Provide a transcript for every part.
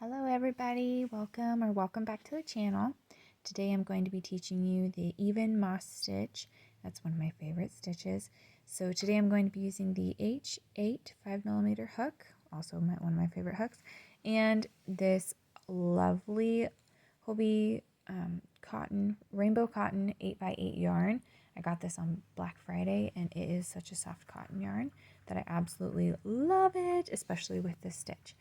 Hello everybody, welcome back to the channel. Today I'm going to be teaching you the even moss stitch. That's one of my favorite stitches. So today I'm going to be using the H8 5mm hook, also one of my favorite hooks, and this lovely Hobie rainbow cotton 8x8 yarn. I got this on Black Friday and it is such a soft cotton yarn that I absolutely love it, especially with this stitch.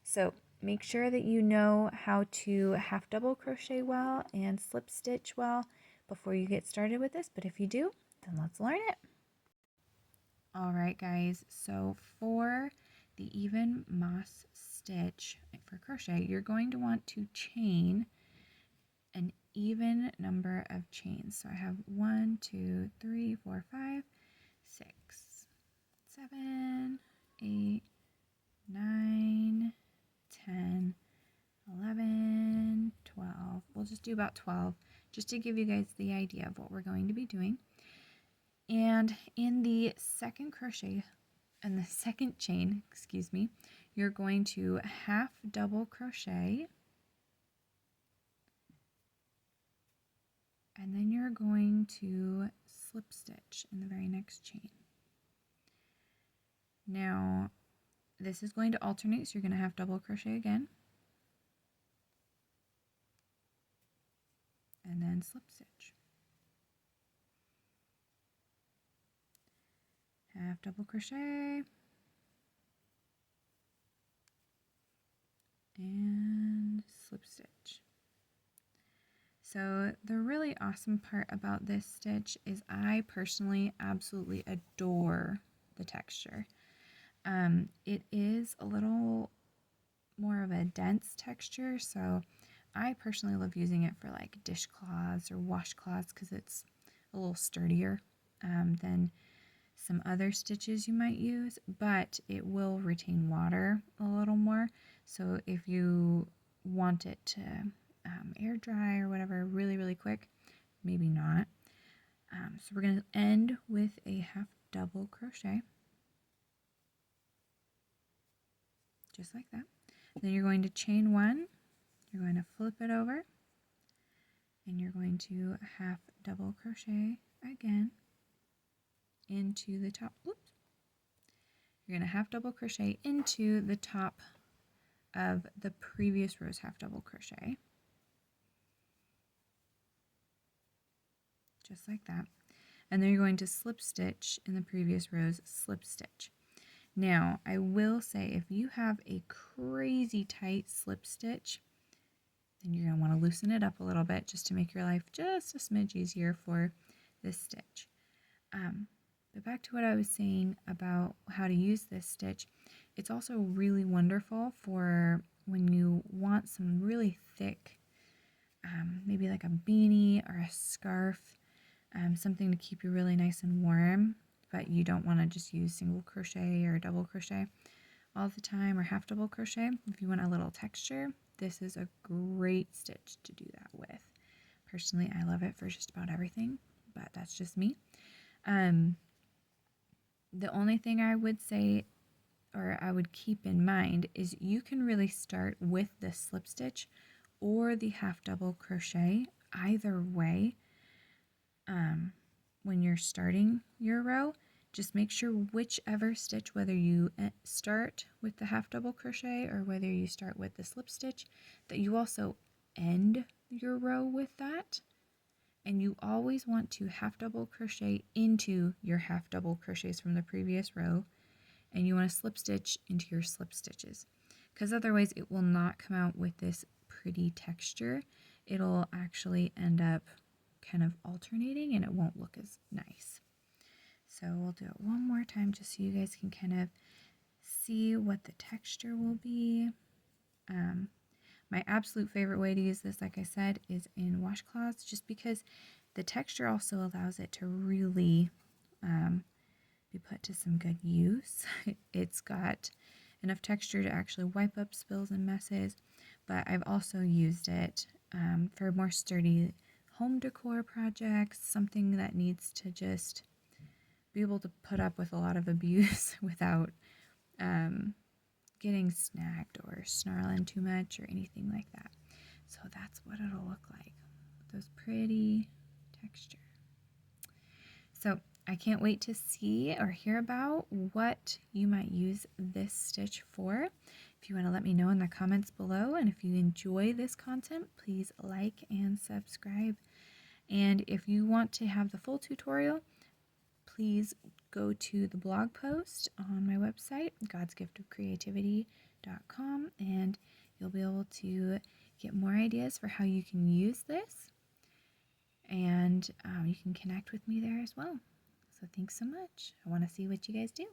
So make sure that you know how to half double crochet well and slip stitch well before you get started with this, but if you do, then let's learn it. Alright guys, so for the even moss stitch for crochet, you're going to want to chain an even number of chains. So I have 1, 2, 3, 4, 5, 6, 7, 8, 9, 10, 11, 12. We'll just do about 12 just to give you guys the idea of what we're going to be doing. And in the second chain, you're going to half double crochet, and then you're going to slip stitch in the very next chain. Now, this is going to alternate, so you're going to half double crochet again, and then slip stitch. Half double crochet, and slip stitch. So the really awesome part about this stitch is I personally absolutely adore the texture. It is a little more of a dense texture, so I personally love using it for like dishcloths or washcloths because it's a little sturdier than some other stitches you might use, but it will retain water a little more. So if you want it to air dry or whatever really quick, maybe not. So we're going to end with a half double crochet, just like that. Then you're going to chain one, you're going to flip it over, and you're going to half double crochet again into the top. Whoops. You're going to half double crochet into the top of the previous row's half double crochet, just like that. And then you're going to slip stitch in the previous row's slip stitch. Now, I will say if you have a crazy tight slip stitch, then you're going to want to loosen it up a little bit just to make your life just a smidge easier for this stitch. But back to what I was saying about how to use this stitch, it's also really wonderful for when you want some really thick, maybe like a beanie or a scarf, something to keep you really nice and warm, but you don't want to just use single crochet or double crochet all the time or half double crochet. If you want a little texture, this is a great stitch to do that with. Personally, I love it for just about everything, but that's just me. The only thing I would say, or I would keep in mind, is you can really start with the slip stitch or the half double crochet either way. When you're starting your row, just make sure whichever stitch, whether you start with the half double crochet or whether you start with the slip stitch, that you also end your row with that. And you always want to half double crochet into your half double crochets from the previous row, and you want to slip stitch into your slip stitches, because otherwise it will not come out with this pretty texture. It'll actually end up kind of alternating and it won't look as nice. So we'll do it one more time just so you guys can kind of see what the texture will be. My absolute favorite way to use this, like I said, is in washcloths, just because the texture also allows it to really be put to some good use. It's got enough texture to actually wipe up spills and messes, but I've also used it for more sturdy home decor projects, something that needs to just be able to put up with a lot of abuse without getting snagged or snarling too much or anything like that. So that's what it'll look like with those pretty texture. So I can't wait to see or hear about what you might use this stitch for. If you want to let me know in the comments below, and if you enjoy this content, please like and subscribe. And if you want to have the full tutorial, please go to the blog post on my website, godsgiftofcreativity.com, and you'll be able to get more ideas for how you can use this, and you can connect with me there as well. So thanks so much. I want to see what you guys do.